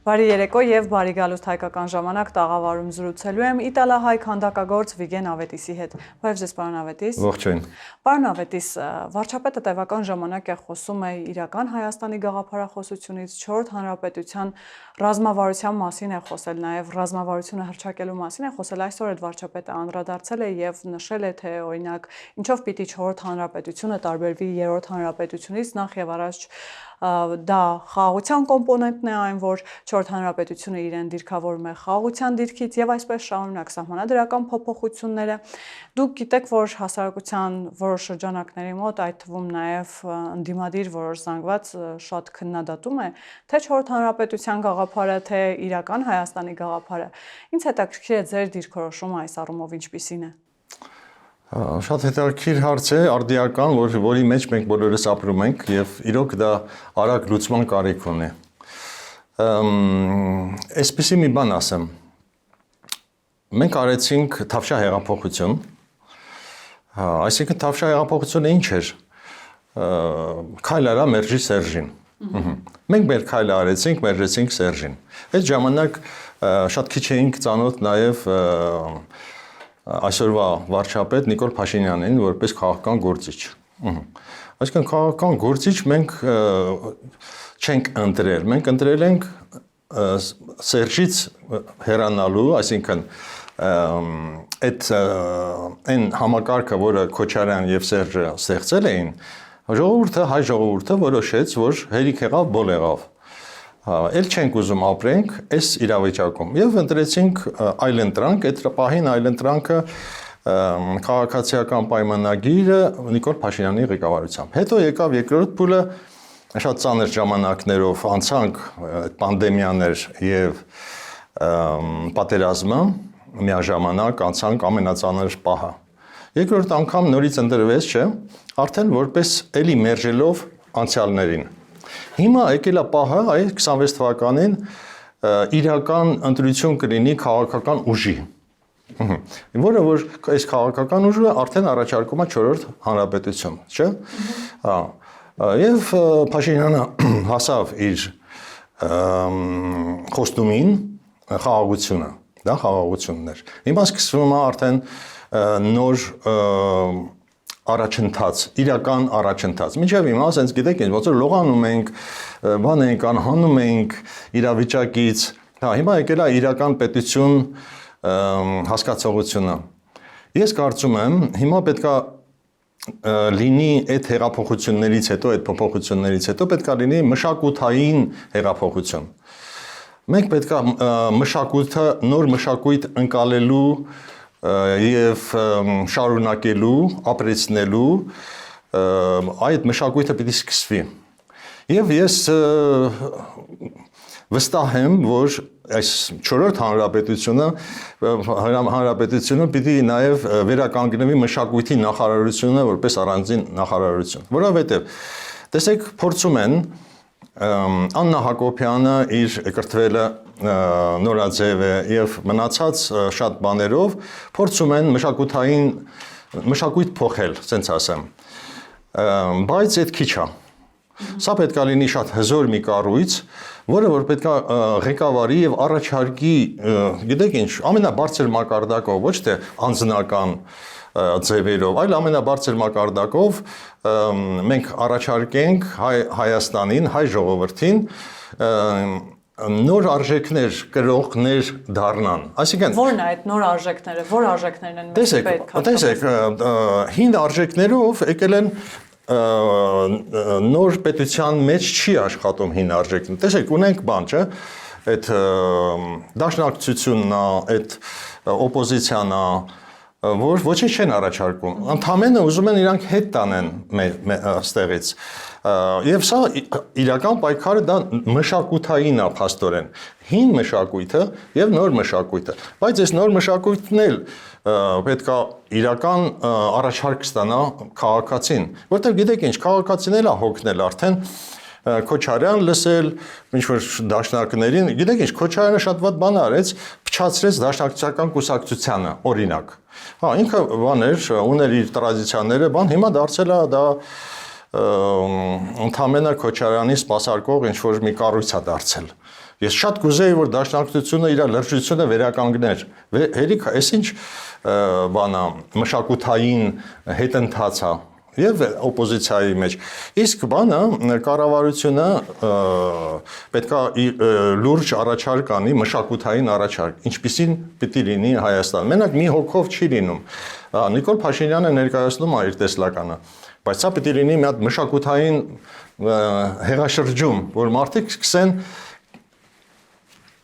Բարի երեկո եւ բարի գալուստ հայկական ժամանակ տաղավարում զրուցելու եմ իտալահայ քանդակագործ Վիգեն Ավետիսի հետ։ Բարև ձեզ, պարոն Ավետիս։ Ողջույն։ Պարոն Ավետիս, վարչապետը տևական ժամանակ է խոսում է իրական Հայաստանի գաղափարախոսությունից, 4 հանրապետության ռազմավարության մասին է խոսել, նաեւ ռազմավարությունը հռչակելու մասին է խոսել։ Այսօր այդ վարչապետը անդրադարձել է եւ նշել է, թե օրինակ ինչով պիտի 4 հանրապետությունը տարբերվի 3-րդ հանրապետությունից, նախ եւ առաջ դա խաղաղության կոմպոնենտն է այն, որ 4 հանրապետությունը իրեն դիրքավորում է խաղաղության դիրքից եւ այսպես շարունակ սահմանադրական փոփոխությունները։ Դուք գիտեք, որ հասարակության որոշ շրջանակների մոտ, այդ թվում նաեւ ընդդիմադիր որոշ զանգված շատ քննադատում է թե 4 հանրապետության գաղափարը, թե իրական Հայաստանի գաղափարը։ Ինձ հետաքրքիր է ձեր դիրքորոշումը այս առումով ինչպիսին է։ Շատ հետաքրքիր հարց է, արդիական, որի մեջ մենք բոլորս ապրում ենք եւ իրոք դա արագ լուծման կարիք ունի։ Այսպեսի մի բան ասեմ։ Մենք արեցինք Թավշյա հեղափոխություն։ Այսինքն Թավշյա հեղափոխությունը ինչ էր։ Քայլ արա մերժի Սերժին։ Մենք մեր քայլը արեցինք, մերժեցինք Սերժին։ Այդ ժամանակ շատ քիչ էինք ծանոթ նաեւ այսօրվա վարչապետ Նիկոլ Փաշինյանին որպես քաղաքական գործիչ։ Այսինքն քաղաքական գործիչ մենք չենք ընտրել, մենք ընտրել ենք Սերժից հեռանալու, այսինքն այդ այն համակարգը, որը Քոչարյան եւ Սերժը ստեղծել էին, ժողովուրդը, հայ ժողովուրդը որոշեց, որ հերիք եղավ, բոլ եղավ։ Էլ չենք ուզում ապրենք այս իրավիճակում եւ ընտրեցինք այլ ընտրանք, այդ պահին այլ ընտրանքը քաղաքացիական պայմանագիրը Նիկոլ Փաշինյանի ղեկավարությամբ։ Հետո եկավ երկրորդ փուլը, շատ ծանր ժամանակներով անցանք պանդեմիաներ եւ պատերազմը, միաժամանակ անցանք ամենածանր պահը։ Երկրորդ անգամ նորից ընտրվեց, չէ, արդեն որպես էլի մերժելով անցյալներին։ Հիմա եկել է պահը, այ 26 թվականին իրական ընտրություն կլինի քաղաքական ուժի, որը որ այս քաղաքական ուժը արդեն առաջարկում է 4-րդ հանրապետություն, չէ՞։ Եվ Փաշինյանը հասավ իր խոստումին խաղաղությունը, դա խաղաղությունն էր։ Հիմա սկսվում է արդեն նոր առաջընթաց, իրական առաջընթաց։ Մինչև հիմա, ասենց գիտեք, ոնց որ լողանում ենք, բան ենք, անհանում ենք իրավիճակից։ Հիմա եկել է իրական պետություն հասկացողությունը։ Ես կարծում եմ, հիմա պետքա լինի այդ հեղափոխություններից հետո, այդ փոփոխություններից հետո պետքա լինի մշակութային հեղափոխություն։ Մենք պետքա մշակույթը, նոր մշակույթ ընկալելու եւ շարունակելու, ապրեցնելու այդ մշակույթը պիտի սկսվի։ Եվ ես վստահ եմ, որ այս 4-րդ հանրապետությունը պիտի նաեւ վերականգնվի մշակույթի նախարարությունը որպես առանձին նախարարություն։ Որովհետեւ տեսեք, փորձում են Աննա Հակոբյանը իր կրթվելը նորաձև է եւ մնացած շատ բաներով փորձում են մշակույթ փոխել, ասենց ասեմ։ Բայց այդ քիչ է։ Սա պետք է լինի շատ հզոր մի կառույց, որը որ պետք է ղեկավարի եւ առաջարկի, գիտեք ինչ, ամենաբարձր մակարդակով, ոչ թե անձնական ձևերով, այլ ամենաբարձր մակարդակով մենք առաջարկենք Հայաստանին, հայ ժողովրդին նոր արժեքներ, կրողներ դառնան։ Այսինքն Ո՞րն է այդ նոր արժեքները, որ արժեքներն են մեզ պետք։ Տեսեք, հին արժեքներով եկել են նոր պետության մեջ չի աշխատում հին արժեքները։ Տեսեք, ունենք բան, չէ՞, այդ դաշնակցությունն է, այդ օպոզիցիան է, որ ոչինչ չեն առաջարկում։ Ընդամենը ուզում են իրանք հետ տանեն ստեղից։ Եվ սա իրական պայքարը դա մշակութային է փաստորեն։ Հին մշակույթը եւ նոր մշակույթը։ Բայց այս նոր մշակույթն էլ պետք է իրական առաջարկ ստանա քաղաքացին, որտեղ գիտեք ինչ, քաղաքացին էլ է հոգնել արդեն Քոչարյան լսել, ինչ որ դաշնակներին, գիտեք ինչ, Քոչարյանը շատ վատ բան արեց, փչացրեց դաշնակցական կուսակցությանը, օրինակ։ Ինքը բան էր, ուներ իր տրադիցիաները, բան, հիմա դարձել է դա ընդամենը Քոչարյանի սպասարկող ինչ որ մի կառույց է դարձել։ Ես շատ կուզեի, որ դաշնակցությունը իր լրջությունը վերականգներ։ Հերիք, այսինչ բանա մշակութային հետընթաց է եւ օպոզիցիայի մեջ։ Իսկ բանը կառավարությունը պետքա լուրջ առաջարկ անի, մշակութային առաջարկ, ինչպիսին պիտի լինի Հայաստան։ Մենակ մի հոգով չի լինում։ Նիկոլ Փաշինյանը ներկայացնում է իր տեսլականը, բայց սա պիտի լինի մի հատ մշակութային հեղաշրջում, որ մարդիկ սկսեն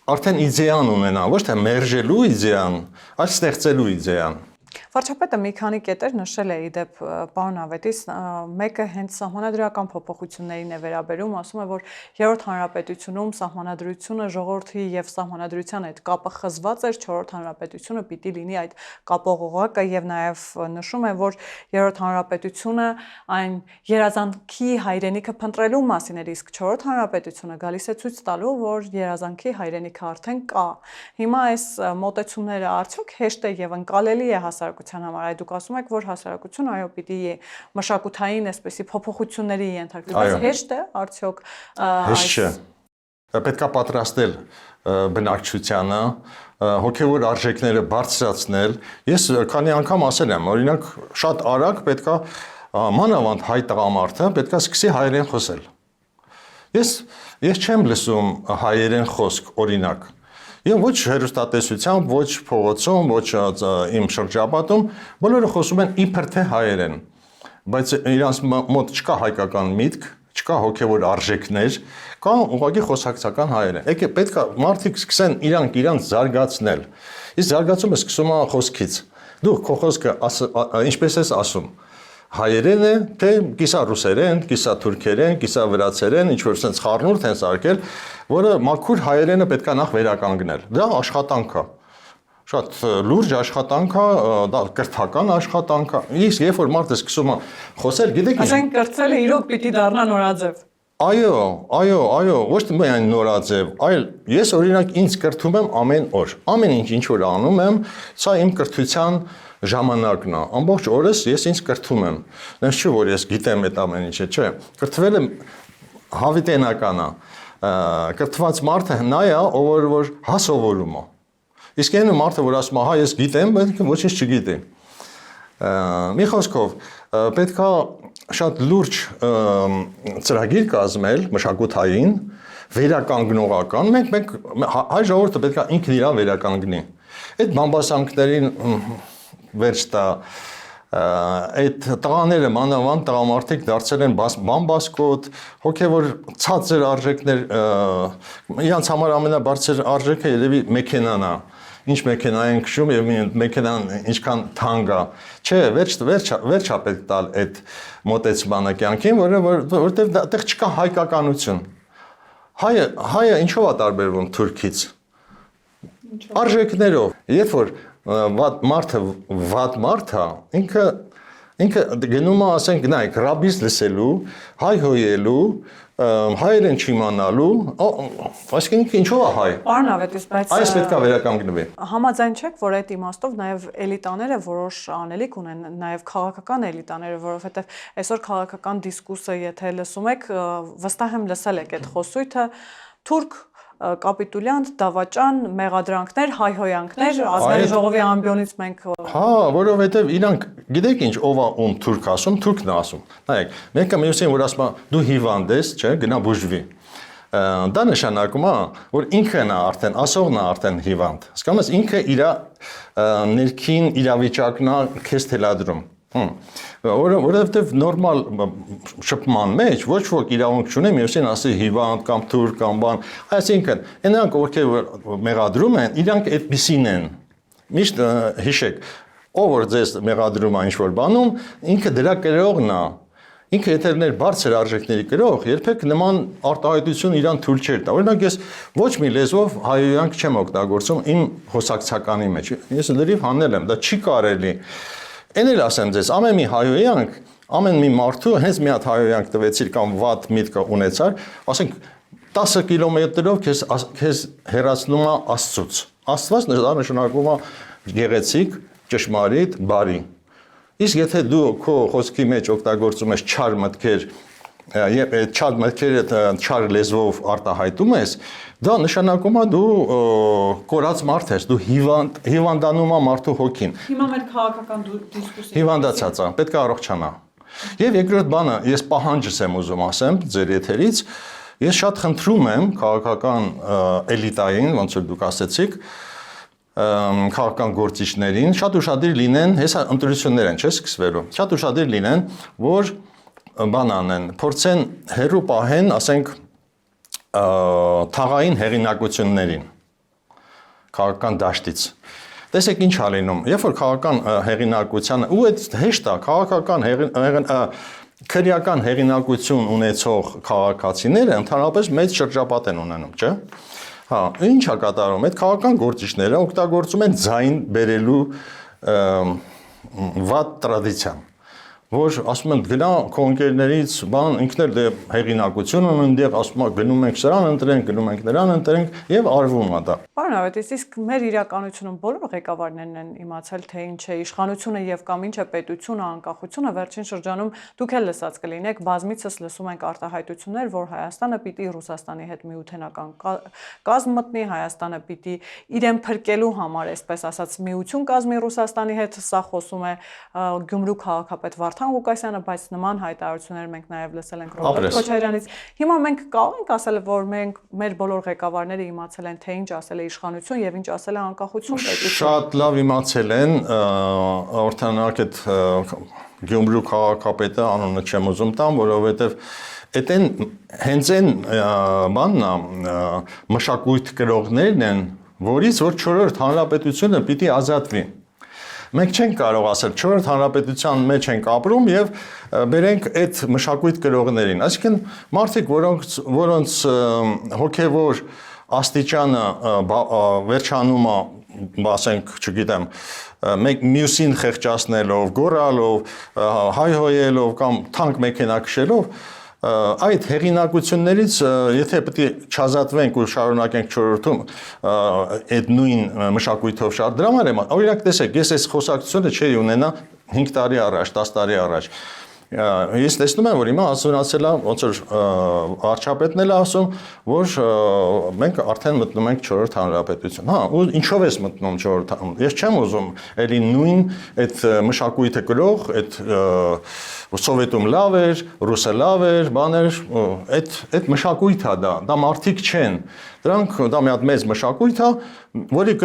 արդեն իդեան ունենան, ոչ թե մերժելու իդեան, այլ ստեղծելու իդեան։ Վարչապետը մի քանի կետեր նշել է իդեպ պարոն Ավետիս, մեկը հենց սահմանադրական փոփոխություններին է վերաբերում, ասում է, որ երրորդ հանրապետությունում սահմանադրությունը ժողովրդի եւ սահմանադրության այդ կապը խզված էր, չորրորդ հանրապետությունը պիտի լինի այդ կապողողակը եւ նաեւ նշում է, որ երրորդ հանրապետությունը այն երազանքի հայրենիքը փնտրելու մասին էր, իսկ չորրորդ հանրապետությունը գալիս է ցույց տալու, որ երազանքի հայրենիքը արդեն կա։ Հիմա այս մոտեցումները արդյոք հեշտ է եւ ընկալելի է հասարակության համար, այ դուք ասում եք, որ հասարակությունը այո պիտի մշակութային այսպեսի փոփոխությունների ենթարկվի, բայց հեշտ է արդյոք հեշտ չէ։ Պետք է պատրաստել բնակչությանը, հոգևոր արժեքները բարձրացնել։ Ես քանի անգամ ասել եմ, օրինակ շատ արագ պետք է մանավանդ հայ տղամարդը պետք է սկսի հայերեն խոսել։ Ես չեմ լսում հայերեն խոսք, օրինակ։ Եվ ոչ հեռուստատեսությամբ, ոչ փողոցում, ոչ իմ շրջապատում, բոլորը խոսում են իբր թե հայերեն, բայց իրանց մոտ չկա հայկական միտք, չկա հոգևոր արժեքներ, կա ուղղակի խոսակցական հայերեն։ Եկե պետք է մարդիկ սկսեն իրանք զարգացնել։ Իսկ զարգացումը սկսում է խոսքից։ Դու քո խոսքը ինչպես ես ասում, հայերեն է, թե կիսա ռուսերեն, կիսա թուրքերեն, կիսա վրացերեն, ինչ որ sense խառնուրդ են սարքել, որը մաքուր հայերենը պետքա նախ վերականգնել։ Դա աշխատանք է։ Շատ լուրջ աշխատանք է, դա կրթական աշխատանք է։ Իսկ երբ որ մարդը սկսում է խոսել, գիտեք ինչ։ Ասենք կրթելը իրոք պիտի դառնա նորաձև։ Այո, ոչ թե միայն նորաձև, այլ ես օրինակ ինձ կրթում եմ ամեն օր։ Ամեն ինչ որ անում եմ, սա իմ կրթության ժամանակն է։ Ամբողջ օրս ես ինձ կրթում եմ։ Նենց չէ որ ես գիտեմ այդ ամեն ինչը, չէ։ Կրթվելը հավիտենական է։ Կրթված մարդը նա է, ով որ հասովորում է։ Իսկ այն մարդը, որ ասում է, հա ես գիտեմ, բայց ոչինչ չգիտի։ Մի խոսքով, պետք է շատ լուրջ ծրագիր կազմել մշակութային, վերականգնողական, մենք հայ ժողովուրդը պետք է ինքն իրան վերականգնի։ Այդ բամբասանքներին վերջ տա, այդ տղաները մանավանդ տղամարդիկ դարձել են բամբասկոտ, հոգևոր ցածր արժեքներ, իրանց համար ամենաբարձր արժեքը երևի մեքենան է, ինչ մեքենա են քշում եւ մեքենան ինչքան թանկ է, չէ, վերջ է պետք տալ այդ մոտեցմանը կյանքին, որովհետեւ այդտեղ չկա հայկականություն։ Հայը ինչով է տարբերվում թուրքից։ Արժեքներով, երբ որ վատ մարդ է, ինքը գնում է, ասենք, նայեք, ռաբիս լսելու, հայհոյելու, հայերեն չիմանալու, այսինքն ինքը ինչով է հայ։ Պարոն Ավետիս, բայց այս պետք է վերականգնվի։ Համաձայն չեք, որ այդ իմաստով նաև էլիտաները որոշ անելիք ունեն, նաև քաղաքական էլիտաները, որովհետև այսօր քաղաքական դիսկուրսը, եթե լսում եք, վստահ եմ լսել եք այդ խոսույթը, թուրք կապիտուլյանտ, դավաճան, մեղադրանքներ, հայհոյանքներ, ազգային ժողովի ամբիոնից մենք Հա, որովհետև իրանք գիտեք ինչ ով է ում թուրք ասում, թուրքն է ասում։ Նայեք, մեկը մյուսին որ ասում է դու հիվանդ ես, չէ, գնա բուժվի։ Դա նշանակում է, որ ինքն է արդեն, ասողն է արդեն հիվանդ։ Հասկանում ես, ինքը իր ներքին իրավիճակն է քեզ թելադրում։ Որովհետև նորմալ շփման մեջ ոչ ոք իրավունք չունի մյուսին ասի հիվանդ կամ թուրք կամ բան, այսինքն նրանք ովքեր մեղադրում են, իրանք այդպիսին են։ Միշտ հիշեք, ով որ ձեզ մեղադրում է ինչ-որ բանում, ինքը դրա կրողն է։ Ինքը եթե ներ բարձր արժեքների կրող, երբեք նման արտահայտություն իրան թույլ չէր տա։ Օրինակ ես ոչ մի լեզվով հայոյանք չեմ օգտագործում իմ խոսակցականի մեջ։ Ես լրիվ հանել եմ, դա չի կարելի։ Այն էլ ասեմ ձեզ, ամեն մի հայոյանք, ամեն մի մարդու հենց մի հատ հայոյանք տվեցիր կամ վատ միտք ունեցար, ասենք 10 կիլոմետրով քեզ հեռացնում է Աստծուց։ Աստված նշանակում է գեղեցիկ, ճշմարիտ, բարի։ Իսկ եթե դու քո խոսքի մեջ օգտագործում ես չար մտքեր, եւ այդ չար մտքերը չար լեզվով արտահայտում ես, Դա նշանակում է դու կորած մարդ ես, դու հիվանդանում է մարդու հոգին։ Հիմա մեր քաղաքական դիսկուրսը Հիվանդացած է, պետք է առողջանա։ Եվ երկրորդ բանը, ես պահանջս եմ ուզում ասեմ ձեր եթերից, ես շատ խնդրում եմ քաղաքական էլիտային, ոնց որ դուք ասեցիք, քաղաքական գործիչներին, շատ ուշադիր լինեն, հեսա ընտրություններ են, չէ՞, սկսվելու։ Շատ ուշադիր լինեն, որ բան անեն, փորձեն հերու պահեն, ասենք թաղային հեղինակություններին քաղաքական դաշտից։ Տեսեք ինչ ա լինում, երբ որ քաղաքական հեղինակությանը ու այդ հեշտ է, քաղաքական քրեական հեղինակություն ունեցող քաղաքացիները ընդհանրապես մեծ շրջապատ են ունենում, չէ՞։ Հա, ինչ է կատարում, այդ քաղաքական գործիչները օգտագործում են ձայն բերելու վատ տրադիցիան, որ ասում են գնա քո ընկերներից բան ինքն էլ դե հեղինակություն ունեն, այնտեղ ասում է գնում ենք սրան ընտրենք, գնում ենք նրան ընտրենք եւ արվում է դա։ Պարոն Ավետիս, իսկ մեր իրականությունում բոլոր ղեկավարներն են իմացել, թե ինչ է իշխանությունը եւ կամ ինչ է պետությունը, անկախությունը, վերջին շրջանում դուք էլ լսած կլինեք, բազմիցս լսում ենք արտահայտություններ, որ Հայաստանը պիտի Ռուսաստանի հետ միութենական կազմ մտնի, Հայաստանը պիտի իրեն փրկելու համար, այսպես ասած, միություն կազմի Ռուսաստանի հետ, սա խոսում է Գյումրու քաղաքապետ Վարդան Ղուկասյանը, բայց նման հայտարարություններ մենք նաև լսել ենք Ռոբերտ Քոչարյանից։ Հիմա մենք կարող ենք ասել, որ մենք մեր բոլոր ղեկավարները իմացել են, թե ինչ ասել է իշխանություն եւ ինչ ասել է անկախություն պետություն։ Շատ լավ իմացել են, օրինակ այդ Գյումրու քաղաքապետը անունը չեմ ուզում տամ, որովհետեւ այդեն հենց այն բանն է, մշակույթ կրողներն են, որից որ 4-րդ հանրապետությունը պիտի ազատվի։ Մենք չենք կարող ասել 4-րդ հանրապետության մեջ ենք ապրում եւ բերենք այդ մշակույթ կրողներին։ Այսինքն մարդիկ, որոնց հոգեվոր աստիճանը վերջանում է, ասենք, չգիտեմ, մյուսին խեղճացնելով, գոռալով, հայհոյելով կամ թանկ մեքենա քշելով, այդ հեղինակություններից եթե պետք է չազատվենք ու շարունակենք 4-րդում այդ նույն մշակույթով շատ դրա համար եմ օրինակ տեսեք ես այս խոսակցությունը չէի ունենա 5 տարի առաջ 10 տարի առաջ ես տեսնում եմ որ հիմա ասացել է ոնց որ վարչապետն էլ ասում որ մենք արդեն մտնում ենք 4-րդ հանրապետություն հա ու ինչով ես մտնում 4-րդ ես չեմ ուզում էլի նույն այդ մշակույթը գրող այդ Սովետում լավ էր, ռուսը լավ էր, բաներ, այդ մշակույթ է դա մարդիկ չեն։ Դրանք դա մի հատ մեծ մշակույթ է, որի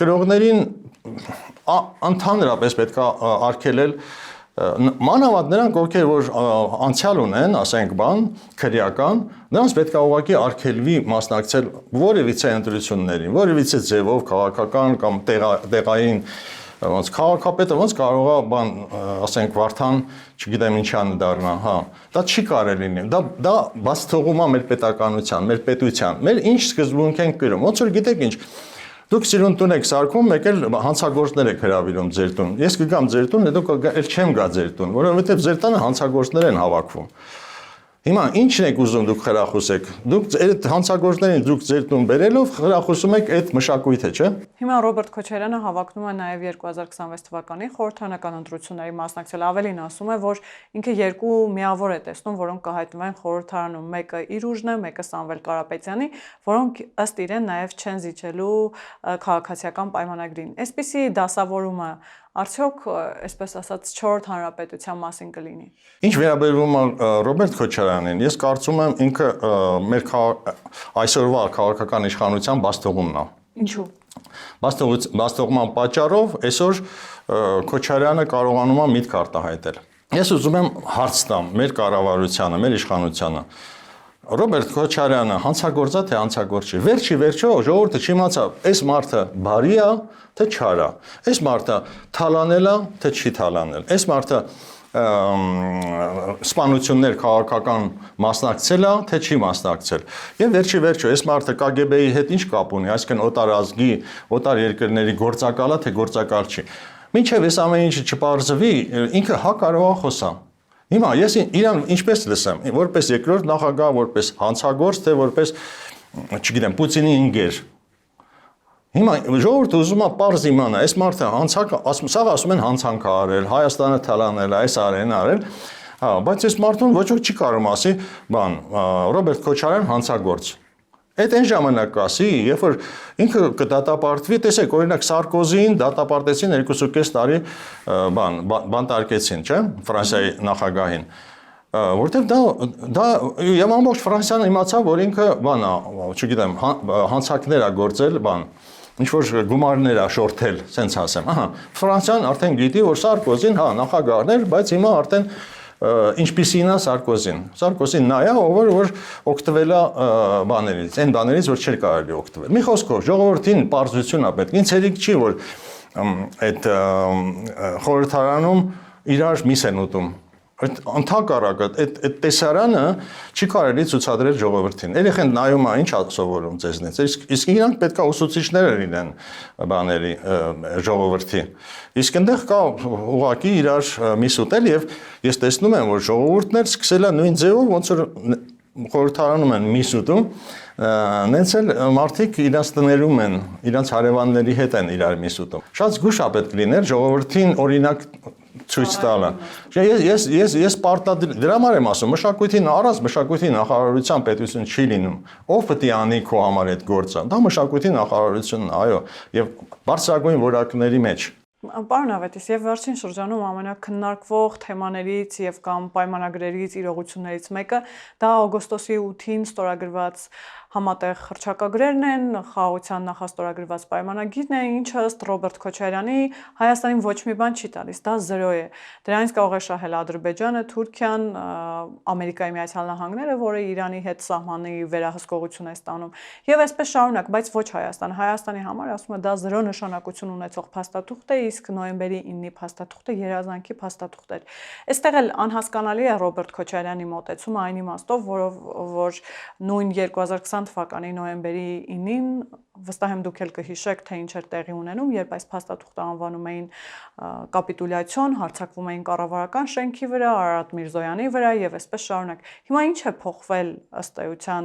կրողներին ընդհանրապես պետք է արգելել մանավանդ նրանք ովքեր որ անցյալ ունեն, ասենք բան, քրեական, նրանց պետք է ուղղակի արգելվի մասնակցել որևիցե ընտրություններին, որևիցե ձևով քաղաքական կամ տեղային ոնց քաղաքապետը ոնց կարող է բան ասենք Վարդան, չգիտեմ ինչան դառնա, հա։ Դա չի կարելի լինի։ Դա բաց թողում է մեր պետականության, մեր պետության։ Մեր ինչ սկզբունք ենք գրում։ Ոնց որ գիտեք ինչ, դուք սիրուն տուն եք սարքում, մեկ էլ հանցագործներ եք հրավիրում ձեր տուն։ Ես կգամ ձեր տուն, հետո էլ չեմ գա ձեր տուն, որովհետև ձեր տանը հանցագործներ են հավաքվում։ Հիմա ինչն եք ուզում դուք խրախուսեք։ Դուք այդ հանցագործներին դուք ձեր տուն բերելով խրախուսում եք այդ մշակույթը, չէ՞։ Հիմա Ռոբերտ Քոչարյանը հավակնում է նաև 2026 թվականի խորհրդարանական ընտրությունների մասնակցել։ Ավելին ասում է, որ ինքը երկու միավոր է տեսնում, որոնք կհայտնվեն խորհրդարանում։ Մեկը իր ուժն է, մեկը Սամվել Կարապետյանի, որոնք ըստ իրեն նաև չեն զիջելու քաղաքացիական պայմանագրին։ Այսպիսի դասավորումը արդյոք, այսպես ասած, 4-րդ հանրապետության մասին կլինի։ Ինչ վերաբերում է Ռոբերտ Քոչարյանին, ես կարծում եմ ինքը մեր այսօրվա քաղաքական իշխանության բաստողումն է։ Ինչու։ Բաստողման պատճառով այսօր Քոչարյանը կարողանում է միտք արտահայտել։ Ես ուզում եմ հարց տամ մեր կառավարությանը, մեր իշխանությանը։ Ռոբերտ Քոչարյանը հանցագործա թե հանցագործ չի։ Վերջո ժողովուրդը չիմացավ, այս մարդը բարի է թե չար է։ Այս մարդը թալանել է թե չի թալանել։ Այս մարդը սպանություններ քաղաքական մասնակցել է թե չի մասնակցել։ Եվ վերջո այս մարդը KGB-ի հետ ինչ կապ ունի, այսինքն օտար ազգի, օտար երկրների գործակալ է թե գործակալ չի։ Մինչև այս ամեն ինչը չպարզվի, ինքը հա կարող է խոսա։ Հիմա ես իրան ինչպես լսեմ, որպես երկրորդ նախագահ, որպես հանցագործ, թե որպես, չգիտեմ, Պուտինի ընկեր։ Հիմա ժողովուրդը ուզում է պարզ իմանա, այս մարդը սաղ ասում են հանցանք արել, Հայաստանը թալանել, այս արել, հա, բայց այս մարդուն ոչ ոք չի կարող ասի, բան, Ռոբերտ Քոչարյան հանցագործ։ Այդ այն ժամանակ կասի, երբ որ ինքը կդատապարտվի, տեսեք, օրինակ Սարկոզին դատապարտեցին 2.5 տարի բանտարկեցին, չէ՞, Ֆրանսիայի նախագահին։ Որտեվ դա եւ ամբողջ Ֆրանսիան իմացավ, որ ինքը չգիտեմ, հանցակներ է գործել, ինչ որ գումարներ է շորթել, սենց ասեմ։ Ահա, Ֆրանսիան արդեն գիտի, որ Սարկոզին, նախագահն էր, բայց հիմա արդեն ինչպիսին է Սարկոզին։ Սարկոզին նա է, որ օգտվել է բաներից, այն բաներից, որ չէր կարելի օգտվել։ Մի խոսքով, ժողովրդին պարզություն է պետք։ Ինձ հերիք չի, որ այդ խորհրդարանում իրար միս են ուտում։ Ընդհակառակը այդ տեսարանը չի կարելի ցուցադրել ժողովրդին։ Երեխեն նայում է ինչ սովորում ձեզնից։ Իսկ իրանք պետք է ուսուցիչներ լինեն բաների ժողովրդի։ Իսկ այնտեղ կա ուղղակի իրար միս ուտել եւ ես տեսնում եմ, որ ժողովուրդն էլ սկսել է նույն ձևով ոնց որ խորհրդարանում են միս ուտում, նենց էլ մարդիկ իրանց տներում են, իրանց հարևանների հետ են իրար միս ուտում։ Շատ զգուշ է պետք լինել ժողովրդին օրինակ ցույց տալը։ Ես պարտադիր դրա համար եմ ասում, մշակույթի նախարարության պետություն չի լինում։ Ով պետք է անի քո համար այդ գործը։ Դա մշակույթի նախարարությունն է, այո, եւ բարձրագույն որակների մեջ։ Պարոն Ավետիս, եւ վերջին շրջանում ամենակննարկվող թեմաներից եւ կամ պայմանագրերից, իրողություններից մեկը դա օգոստոսի 8-ին ստորագրված համատեղ հռչակագրերն են, խաղաղության նախաստորագրված պայմանագիրն է, ինչը ըստ Ռոբերտ Քոչարյանի Հայաստանին ոչ մի բան չի տալիս, դա 0 է։ Դրանից կարող է շահել Ադրբեջանը, Թուրքիան, Ամերիկայի Միացյալ Նահանգները, որը Իրանի հետ սահմանի վերահսկողություն է ստանում, եւ այսպես շարունակ, բայց ոչ Հայաստան։ Հայաստանի համար ասում է դա 0 նշանակություն ունեցող փաստաթուղթ է, իսկ նոյեմբերի 9-ի փաստաթուղթը երազանքի փաստաթուղթ էր։ Այստեղ էլ անհասկանալի է Ռոբերտ Քոչարյանի մոտեցումը այն իմաստով, որ նույն 2020 թվականի նոյեմբերի 9-ին վստահ եմ դուք էլ կհիշեք, թե ինչ էր տեղի ունենում, երբ այս փաստաթուղթը անվանում էին կապիտուլյացիոն, հարձակվում էին կառավարական շենքի վրա, Արարատ Միրզոյանի վրա եւ այսպես շարունակ։ Հիմա ինչ է փոխվել ըստ էության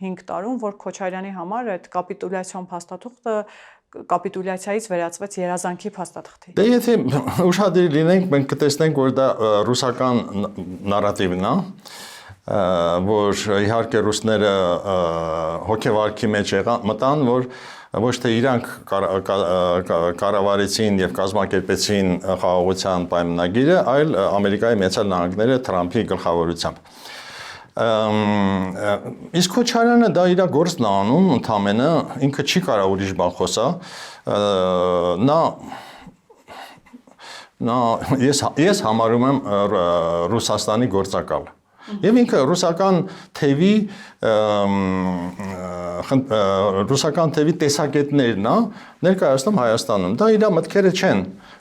5 տարում, որ Քոչարյանի համար այդ կապիտուլյացիոն փաստաթուղթը կապիտուլյացիայից վերածվեց երազանքի փաստաթղթի։ Դե եթե ուշադիր լինենք, մենք կտեսնենք, որ դա ռուսական նարատիվն է, որ իհարկե ռուսները հոգեվարքի մեջ մտան, որ ոչ թե իրանք կառավարեցին եւ կազմակերպեցին խաղաղության պայմանագիրը, այլ Ամերիկայի Միացյալ Նահանգները Թրամփի գլխավորությամբ։ Իսկ Քոչարյանը դա իր գործն է անում, ընդամենը ինքը չի կարող ուրիշ բան խոսա, ես համարում եմ Ռուսաստանի գործակալ։ Եվ ինքը ռուսական թևի տեսակետներն է ներկայացնում Հայաստանում։ Դա իր մտքերը չեն։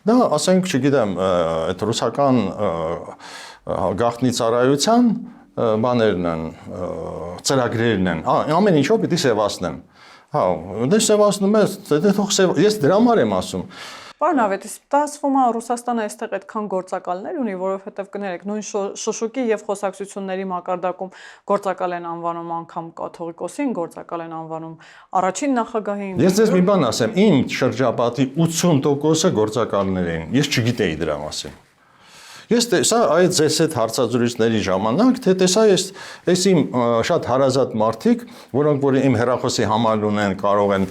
Դա, ասենք, չգիտեմ, այդ ռուսական գաղտնի ծառայության բաներն են, ծրագրերն են։ Ամեն ինչով պիտի սևացնեն։ Դե սևացնում ես դրա համար եմ ասում։ Պարոն Ավետիս, ասվում է Ռուսաստանը այստեղ այդքան գործակալներ ունի, որովհետև կներեք, նույն Շուշուկի եւ խոսակցությունների մակարդակում գործակալ են անվանում անգամ կաթողիկոսին, գործակալ են անվանում առաջին նախագահին։ Ես ձեզ մի բան ասեմ, իմ շրջապատի 80%-ը գործակալներ էին։ Ես չգիտեի դրա մասին։ Ես տեսա այդ ձեզ այդ հարցազրույցների ժամանակ, թե տեսա այս իմ շատ հարազատ մարդիկ, որոնք որ իմ հեռախոսի համար ունեն, կարող են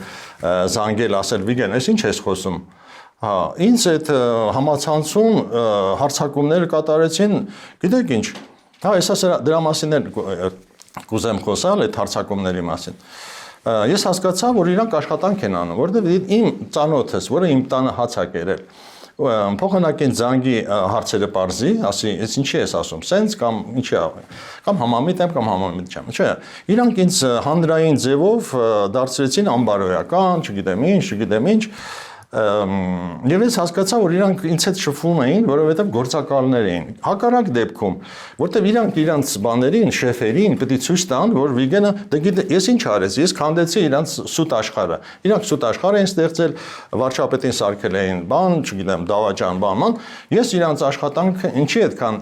զանգել, ասել Վիգեն, այս ինչ ես խոսում։ Ինձ այդ համացանցում հարցակումները կատարեցին, գիտեք ինչ, ես դրա մասին էլ կուզեմ խոսալ, այդ հարցակումների մասին։ Ես հասկացա, որ իրանք աշխատանք են անում, որովհետև իմ ծանոթս, որը իմ տանը հաց է կերել, փոխանակին զանգի հարցերը բարձի, ասի, ես ինչի ես ասում, սենց կամ ինչի կամ համամիտ եմ կամ համամիտ չեմ, չէ։ Իրանք ինձ հանրային ձևով դարձրեցին անբարոյական, չգիտեմ ինչ, եւ ես հասկացա, որ իրանք ինձ հետ շփվում էին, որովհետեւ գործակալներ էին։ Հակառակ դեպքում, որտեւ իրանք իրանց բաներին, շեֆերին պետք է ցույց տան, որ Վիգենը, դե գիտե, ես ինչ արեցի, ես քանդեցի իրանց սուտ աշխարհը։ Իրանք սուտ աշխարհ են ստեղծել, վարչապետին սարքել էին, չգիտեմ, դավաճան, բան, ես իրանց աշխատանքը ինչի այդքան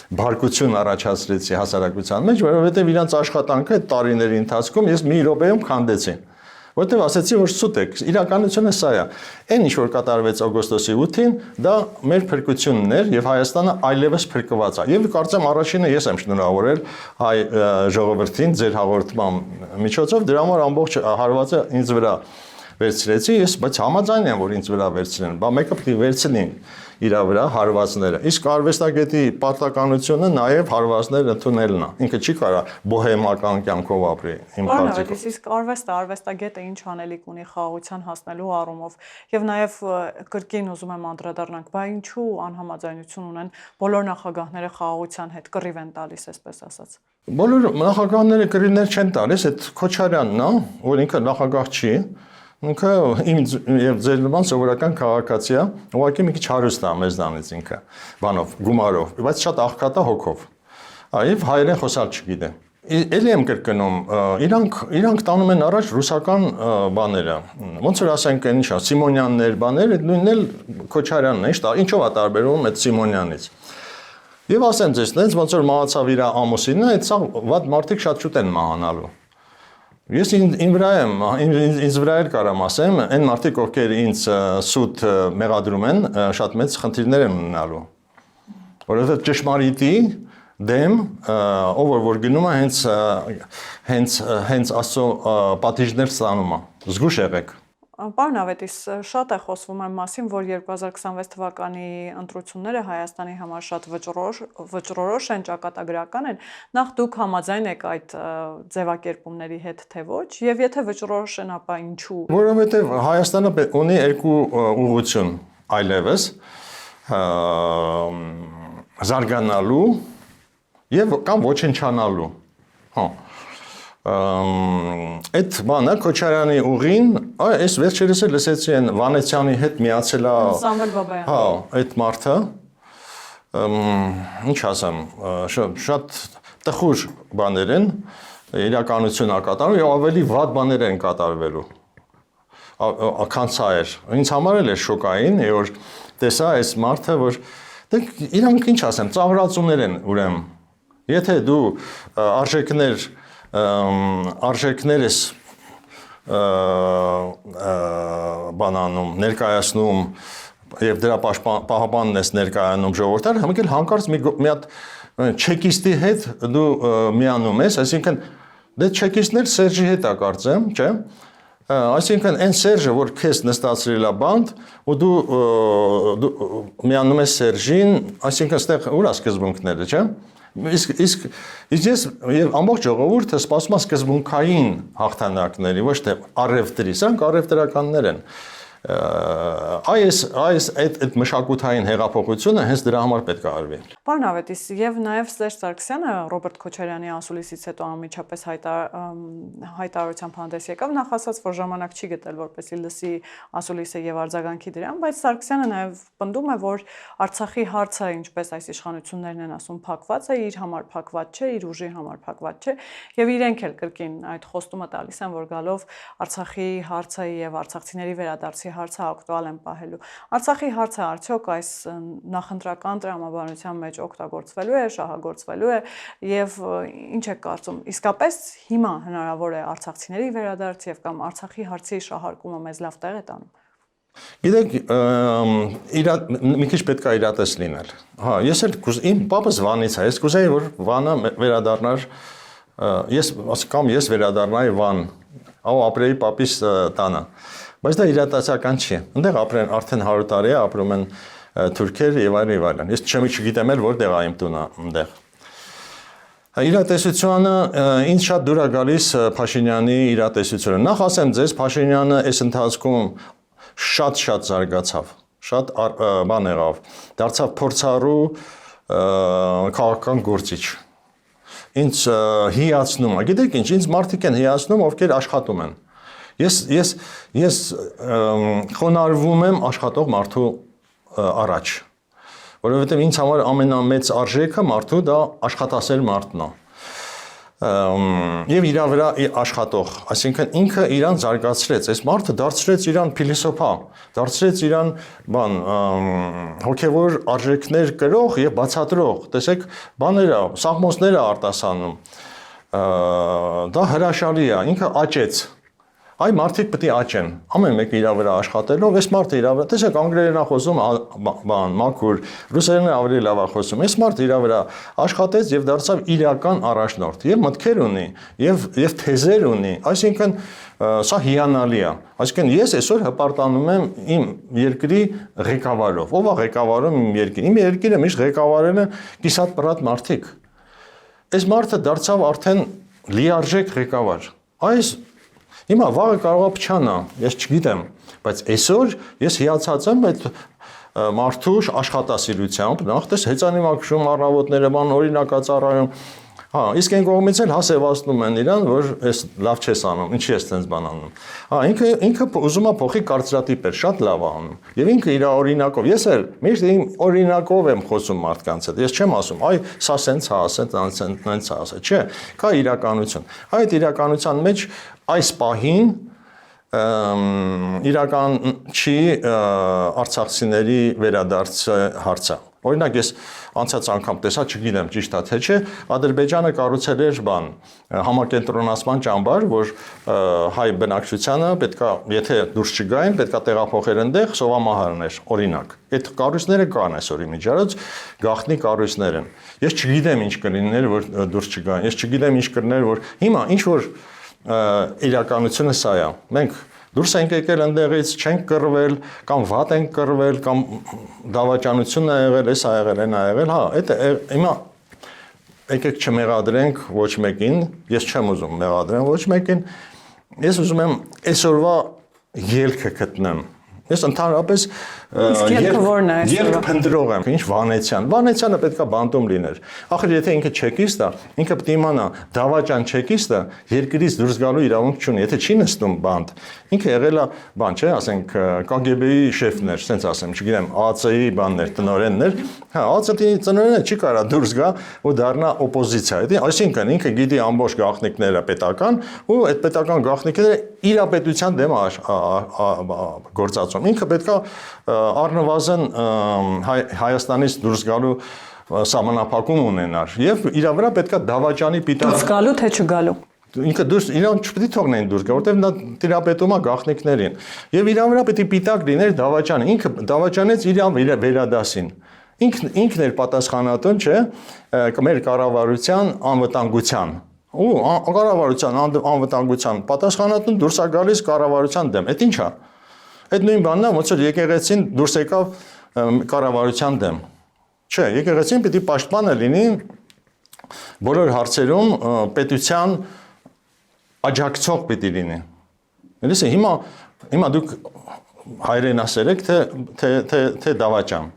բարկություն առաջացրեցի հասարակության մեջ, որովհետեւ իրանց աշխատանքը այդ տարիների ընթացքում ես մի րոպեում քանդեցի։ Որտեւ ասացի, որ սուտ է, իրականությունը սա է։ Այն ինչ որ կատարվեց օգոստոսի 8-ին, դա մեր փրկությունն էր եւ Հայաստանը այլևս փրկված է։ Եվ կարծեմ առաջինը ես եմ շնորհավորել հայ ժողովրդին ձեր հաղորդման միջոցով, դրա համար ամբողջ հարվածը ինձ վրա վերցրեցի, բայց համաձայն եմ, որ ինձ վրա վերցնեն, բա մեկը պետք է վերցնին իր վրա հարվածները։ Իսկ արվեստագետի պարտականությունը նաև հարվածներ ընդունելն է։ Ինքը չի կարա բոհեմական կյանքով ապրի, իմ կարծիքով։ Իսկ արվեստագետը ինչ անելիք ունի խաղաղության հասնելու առումով, եւ նաև կրկին ուզում եմ անդրադառնանք, բա ինչու անհամաձայնություն ունեն բոլոր նախագահները խաղաղության հետ, կռիվ են տալիս, այսպես ասած։ Բոլոր նախագահները կռիվներ չեն տալիս, այդ Քոչարյանն է, որ ինքը նախագահ չի։ Ինքը ինձ եւ ձեր նման սովորական քաղաքացի է, ուղղակի մի քիչ հարուստ է մեզանից ինքը, բանով, գումարով, բայց շատ աղքատ է հոգով։ Այվ հայերեն խոսալ չգիտե։ Էլի եմ կրկնում, իրանք տանում են առաջ ռուսական բաները։ Ոնց որ ասենք, ինչ է, Սիմոնյաններ, բաներ, այդ նույնն էլ Քոչարյանն է, ինչով է տարբերվում այդ Սիմոնյանից։ Եվ ասեմ ձեզ, այնց ոնց որ մահացավ իր ամուսինը, այդ սա վատ մարդիկ շատ շուտ են մահանալու։ Ես ինձ վրա էլ կարամ ասեմ, այն մարդիկ, ովքեր ինձ սուտ մեղադրում են, շատ մեծ խնդիրներ են ունենալու։ Որովհետև ճշմարիտի դեմ, ով որ գնում է հենց աստծո պատիժներ ստանում է։ Զգուշ եղեք։ Պարոն Ավետիս, շատ է խոսվում այն մասին, որ 2026 թվականի ընտրությունները Հայաստանի համար շատ վճռորոշ են, ճակատագրական են։ Նախ դուք համաձայն եք այդ ձևակերպումների հետ, թե ոչ, եւ եթե վճռորոշ են, ապա ինչու։ Որովհետեւ Հայաստանը ունի երկու ուղղություն այլևս զարգանալու եւ կամ ոչնչանալու։ Հա Այդ բանը Քոչարյանի ուղին, այս վերջերս էլ լսեցի են Վանեցյանի հետ միացել է Սամվել Բաբայանը։ Հա, այդ մարդը ինչ ասեմ, շատ տխուր բաներ են, իրականություն է կատարում եւ ավելի վատ բաներ են կատարվելու։ Քան սա էր։ Ինձ համար էլ է շոկային, որ տեսա այս մարդը, որ իրանք ինչ ասեմ, ծաղրացումներ են ուրեմն։ Եթե դու արժեքներս բանանում, ներկայացնում եւ դրա պահապանն ես ներկայանում ժողովրդին, համակել հանկարծ մի հատ չեկիստի հետ դու միանում ես, այսինքն դե չեկիստն էլ Սերժի հետ է կարծեմ, չէ՞։ Այսինքն այն Սերժը, որ քեզ նստացրել է բանդ, ու դու միանում ես Սերժին, այսինքն այստեղ ուր է սկզբունքները, չէ՞։ Իսկ ես եւ ամբողջ ժողովուրդը սպասում է սկզբունքային հաղթանակների, ոչ թե առևտրի, սրանք առևտրականներ են։ Այս այդ մշակութային հեղափոխությունը հենց դրա համար պետք է արվի։ Պարոն Ավետիս, եւ նաեւ Սերժ Սարգսյանը Ռոբերտ Քոչարյանի ասուլիսից հետո անմիջապես հայտարարությամբ հանդես եկավ, նախ ասաց, որ ժամանակ չի գտել, որպեսզի լսի ասուլիսը եւ արձագանքի դրան, բայց Սարգսյանը նաեւ պնդում է, որ Արցախի հարցը, ինչպես այս իշխանություններն են ասում, փակված է, իր համար փակված չէ, իր ուժի համար փակված չէ, եւ իրենք էլ կրկին այդ խոստումը տալիս են, որ գալով Արցախի հարցը եւ արցախցիների վերադարձի հարցը ակտուալ են պահելու։ Արցախի հարցը արդյոք այս նախընտրական տրամաբանության մեջ օգտագործվելու է, շահագործվելու է եւ ինչ եք կարծում, իսկապես հիմա հնարավոր է արցախցիների վերադարձ եւ կամ Արցախի հարցի շահարկումը մեզ լավ տեղ է տանում։ Գիտեք, մի քիչ պետք է իրատես լինել։ Հա, ես էլ իմ պապս Վանից է, ես կուզեի որ Վանը վերադառնար, ես վերադառնայի Վան, ապրեի պապիս տանը։ Բայց դա իրատեսական չի։ Այնտեղ ապրեն արդեն 100 տարի է ապրում են թուրքեր եւ այլն։ Ես չգիտեմ էլ որտեղ է իմ տունը այնտեղ։ Իրատեսությունը ինձ շատ դուր է գալիս Փաշինյանի իրատեսությունը։ Նախ ասեմ ձեզ, Փաշինյանը այս ընթացքում շատ զարգացավ, շատ բան եղավ, դարձավ փորձառու քաղաքական գործիչ։ Ինձ հիացնում է, գիտեք ինչ, ինձ մարդիկ են հիացնում, ովքեր աշխատում են։ Ես խոնարհվում եմ աշխատող մարդու առաջ, որովհետև ինձ համար ամենամեծ արժեքը մարդու դա աշխատասեր մարդն է։ Եվ իր վրա աշխատող, այսինքն ինքը իրան զարգացրեց, այս մարդը դարձրեց իրան փիլիսոփա, դարձրեց իրան հոգևոր արժեքներ կրող եւ բացատրող, տեսեք, բաները, սաղմոսները արտասանում։ Դա հրաշալի է, ինքը աճեց։ Այ մարդիկ պետք է աճեն, ամեն մեկը իր վրա աշխատելով, այս մարդը իր վրա, տեսեք անգլերեն խոսում, բան, մաքուր, ռուսերենը ավելի լավ խոսում, այս մարդը իր վրա աշխատեց եւ դարձավ իրական առաջնորդ, եւ մտքեր ունի, եւ թեզեր ունի, այսինքն սա հիանալի է։ Այսինքն ես այսօր հպարտանում եմ իմ երկրի ղեկավարով, ով է ղեկավարում իմ երկիրը։ Իմ երկիրը միշտ ղեկավարել են կիսատ պրատ մարդիկ։ Այս մարդը դարձավ արդեն լիարժեք ղեկավար։ Այս Հիմա վաղը կարող է փչանա, ես չգիտեմ, բայց այսօր ես հիացած եմ այդ մարդու աշխատասիրությամբ, նախ դες հեծանիմակշում առավոտները բան օրինակածառայում, հա, իսկ այն կողմից էլ հասևացնում են իրան, որ ես լավ չես անում, ինչի ես տենց բան անում։ Հա, ինքը ուզում է փոխի կարծրատիպեր, շատ լավ է անում։ Եվ ինքը իր օրինակով, ես էլ միշտ իմ օրինակով եմ խոսում մարդկանց հետ։ Ես չեմ ասում, այ սա սենց հա, սենց հա, չէ, կա իրականություն։ Այդ իրականության մեջ այս պահին իրական չի արցախցիների վերադարձը հարցը։ Օրինակ ես անցած անգամ տեսա, չգիտեմ ճիշտ է թե չէ, Ադրբեջանը կառուցել էր բան, համակենտրոնացման ճամբար, որ հայ բնակչությանը պետքա, եթե դուրս չգային, պետքա տեղափոխել այնտեղ սովամահարներ, օրինակ։ Այդ կառույցները կան այսօր իմիջիայլոց, գաղտնի կառույցներ են։ Ես չգիտեմ ինչ կլիներ, որ դուրս չգային։ Ես չգիտեմ ինչ կլիներ, որ հիմա ինչ որ իրականությունը սա է։ Մենք դուրս ենք եկել այնտեղից, չենք կռվել, կամ վատ ենք կռվել, կամ դավաճանությունն է եղել, էս ա եղել, այն ա եղել, հա, այդ հիմա եկեք չմեղադրենք ոչ մեկին, ես չեմ ուզում մեղադրեմ ոչ մեկին, ես ուզում եմ այսօրվա ելքը գտնեմ։ Ես ընդհանրապես երբ փնտրող եմ, ինչ Վանեցյանը պետքա բանտում լիներ։ Ախր եթե ինքը չեկիստ է, ինքը պետք է իմանա դավաճան չեկիստը երկրից դուրս գալու իրավունք չունի, եթե չի նստում բանտ։ Ինքը եղել է բան, չէ, ասենք KGB-ի շեֆներ, sense ասեմ, չգիտեմ, ԱԱՑ-ի բաններ, տնօրեններ, հա, ԱԱՑ-ի տնօրենը չի կարա դուրս գա ու դառնա օպոզիցիա։ Այսինքն ինքը գիտի ամբողջ գաղտնիքները պետական ու այդ պետական գաղտնիքները իրապետության դեմ գործածում։ Ինքը պետքա առնվազն Հայաստանից դուրս գալու սահմանափակում ունենար եւ իր վրա պետքա դավաճանի պիտակ դուրս գալու թե չգալու։ Ինքը դուրս իրան չպետք է թողնեն դուրս գա, որտեղ նա տիրապետում է գաղտնիքներին։ Եվ իր վրա պետք է պիտակ լիներ դավաճանը։ Ինքը դավաճանեց իրան վերադասին։ Ինքն էր պատասխանատուն, չէ, մեր կառավարության անվտանգության։ Ու կառավարության անվտանգության պատասխանատուն դուրս է գալիս կառավարության դեմ։ Այդ ի՞նչ է։ Այդ նույն բանն է, ոնց որ եկեղեցին դուրս եկավ կառավարության դեմ։ Չէ, եկեղեցին պիտի պաշտպանը լինի բոլոր հարցերում պետության աջակցող պիտի լինի։ Լսի, հիմա դուք հայրենասեր եք թե դավաճան։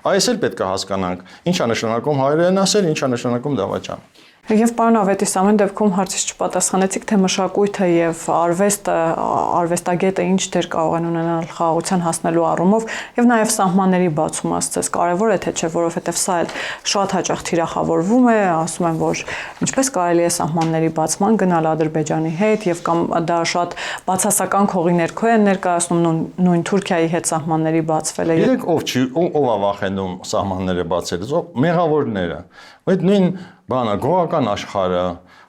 Այս էլ պետք է հասկանանք, ինչ է նշանակում հայրենասեր, ինչ է նշանակում դավաճան։ Եվ պարոն Ավետիս, ամեն դեպքում հարցից չպատասխանեցիք, թե մշակույթը եւ արվեստագետը ինչ դեր կարող են ունենալ խաղաղության հասնելու առումով եւ նաեւ սահմանների բացումը ասես կարեւոր է թե չէ, որովհետեւ սա էլ շատ հաճախ թիրախավորվում է, ասում են, որ ինչպես կարելի է սահմանների բացման գնալ Ադրբեջանի հետ եւ կամ դա շատ բացասական քողի ներքո են ներկայացնում նույն Թուրքիայի հետ սահմանների բացվելը։ Գիտեք ով է վախենում սահմանները բացելուց, մեղավորները։ Այդ նույն բանը գողական աշխարհը,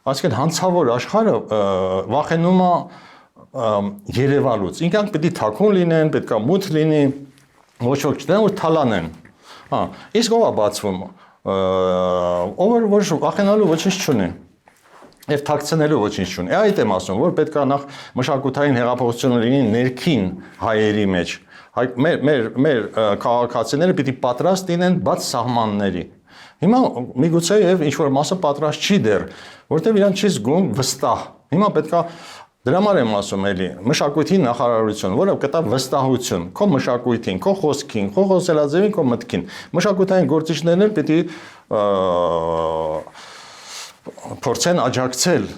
այսինքն հանցավոր աշխարհը վախենում է Երևանից։ Ինքանք պետք է թաքուն լինեն, պետք է մութ լինի, ոչ ոք չտան որ թալանեն։ Հա, իսկ ով է բացվում, ով որ վախենալու ոչինչ չունի։ Եվ թաքցնելու ոչինչ չունի։ Այդ եմ ասում, որ պետք է նախ մշակութային հեղափոխություն լինի ներքին հայերի մեջ։ Մեր քաղաքացիները պիտի պատրաստ լինեն բաց սահմանների։ Հիմա միգուցե եւ ինչ որ մասը պատրաստ չի դեռ, որտեղ իրան չի զգում վստահ։ Հիմա պետքա դրա համար եմ ասում էլի, մշակույթի նախարարություն, որը կտա վստահություն քո մշակույթին, քո խոսքին, քո խոսելաձևին, քո մտքին։ Մշակութային գործիչներն էլ պիտի փորձեն աջակցել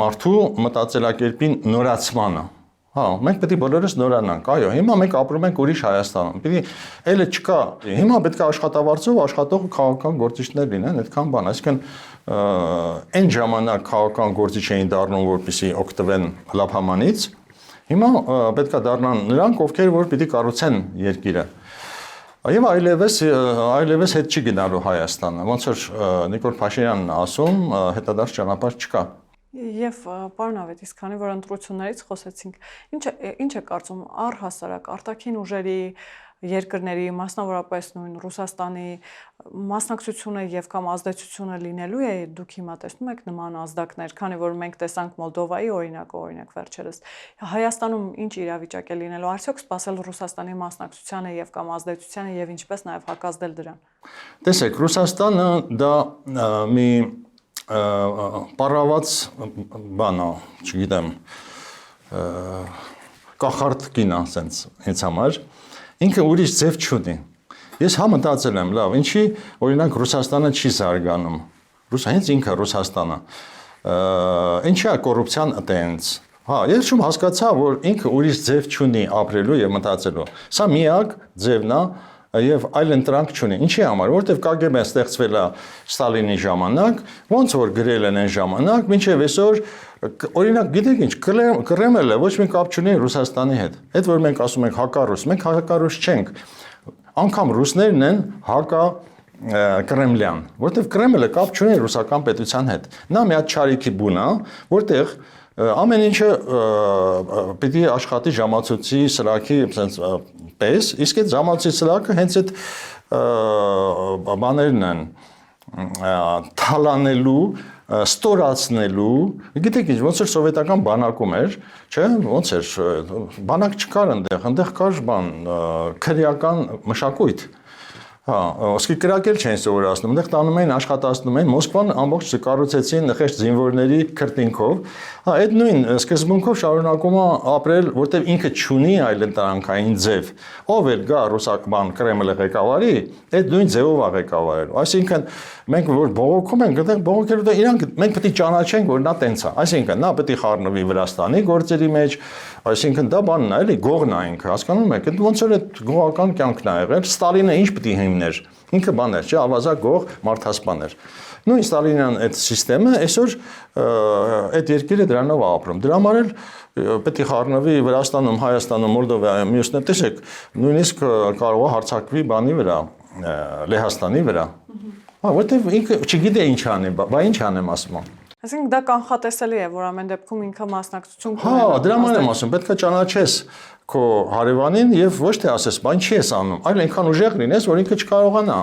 մարդու մտածելակերպին նորացմանը։ Հա, մենք պետք է բոլորս նորանանք, այո, հիմա մենք ապրում ենք ուրիշ Հայաստանում, պիտի էլը չկա, հիմա պետք է աշխատավարձով աշխատող քաղաքական գործիչներ լինեն, այդքան բան, այսինքն այն ժամանակ քաղաքական գործիչ էին դառնում, որպեսզի օգտվեն լափամանից, հիմա պետք է դառնան նրանք, ովքեր որ պիտի կառուցեն երկիրը։ Եվ այլևս հետ չի գնալու Հայաստանը, ոնց որ Նիկոլ Փաշինյանն ասում, հետադարձ ճանապարհ չկա։ Եվ պարոն Ավետիս, քանի որ ընտրություններից խոսեցինք, ինչ է կարծում առհասարակ արտաքին ուժերի երկրների, մասնավորապես նույն Ռուսաստանի մասնակցությունը եւ կամ ազդեցությունը լինելու է, դուք հիմա տեսնում եք նման ազդակներ, քանի որ մենք տեսանք Մոլդովայի օրինակ վերջերս։ Հայաստանում ինչ իրավիճակ է լինելու, արդյոք սпасել Ռուսաստանի մասնակցությանը եւ կամ ազդեցությանը եւ ինչպես նաեւ հակազդել դրան։ Տեսեք, Ռուսաստանը դա մի պարաված բան է, չգիտեմ, կախարդ կին է ասենց ինձ համար, ինքը ուրիշ ձև չունի։ Ես համտածել եմ, լավ, ինչի օրինակ Ռուսաստանը չի զարգանում։ Հենց ինքը Ռուսաստանը։ Ինչի է կոռուպցիան տենց։ Հա, ես շուտ հասկացա, որ ինքը ուրիշ ձև չունի ապրելու եւ մտածելու։ Սա միակ ձևն է եւ այլ ընտրանք չունի։ Ինչի համար, որովհետեւ KGB-ն ստեղծվել է Ստալինի ժամանակ, ոնց որ գրել են այն ժամանակ, մինչեւ այսօր օրինակ գիտեք ինչ, Կրեմլը ոչ մի կապ չունի Ռուսաստանի հետ։ Այդ որ մենք ասում ենք հակառուս, մենք հակառուս չենք։ Անկամ ռուսներն են հակա Կրեմլյան, որովհետեւ Կրեմլը կապ չունի ռուսական պետության հետ։ Նա մի հատ չարիքի բուն է, որտեղ ամեն ինչը պիտի աշխատի ժամացույցի սրակի պես, իսկ այդ ժամացույցի սրակը հենց այդ բաներն են թալանելու, ստորացնելու, գիտեք ինչ, ոնց էր սովետական բանակում էր, չէ՞, ոնց էր, բանակ չկար այնտեղ կար բան, քրեական մշակույթ։ Հա, ոսկի կրակել չեն սովորացնում, այնտեղ տանում էին, աշխատացնում էին, Մոսկվան ամբողջ կառուցեցին նխեշտ զինվորների քրտինքով։ Հա, այդ նույն սկզբունքով շարունակում է ապրել, որտեղ ինքը չունի այլ ընտրանքային ձև։ Ով էլ գա ռուսական Կրեմլը ղեկավարի, այդ նույն ձևով է ղեկավարելու։ Այսինքն մենք որ բողոքում ենք, այդտեղ բողոքելու դա իրանք մենք պետք է ճանաչենք, որ նա տենց է։ Այսինքն նա պետք է խառնվի Վրաստանի գործերի մեջ, այսինքն դա բանն է, էլի գողն է ինքը, հասկանում եք, այդ ոնց որ այդ գողական կյանքն է եղել, Ստալինը ինչ պետք է հիմներ։ Ինքը բան էր, չէ, ավազակ գող մարդասպան էր։ Նույն Ստալինյան այդ համակարգը այսօր այդ երկիրը դրանով է ապրում։ Դրա համար էլ պետք է խառնվի Վրաստանում, Հայաստանում, Մոլդովայում, մյուսներ, տեսեք, նույնիսկ կարող է հարձակվի բանի վրա, Լեհաստանի վրա։ Հա, որտեվ ինքը չգիտե ինչ անի, բա ինչ անեմ ասում։ Այսինքն դա կանխատեսելի է, որ ամեն դեպքում ինքը մասնակցություն կունենա։ Հա, դրա համար եմ ասում, պետք է ճանաչես քո հարևանին եւ ոչ թե ասես, բան չի ես անում, այլ այնքան ուժեղ լինես, որ ինքը չկարողանա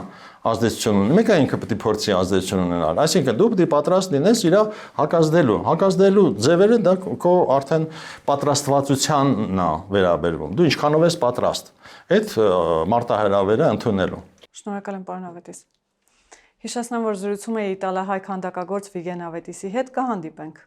ազդեցություն ունենալ։ Մեկը ինքը պետք է փորձի ազդեցություն ունենալ։ Այսինքն դու պետք է պատրաստ լինես իր հակազդելու ձևերը դա քո արդեն պատրաստվածությանն է վերաբերվում։ Դու ինչքանով ես պատրաստ այդ մարտահրավերը ընդունելու։ Շնորհակալ եմ, պարոն Ավետիս։ Հիշեցնեմ, որ զրուցում էի իտալահայ քանդակագործ Վիգեն Ավետիսի հետ, կհանդիպենք։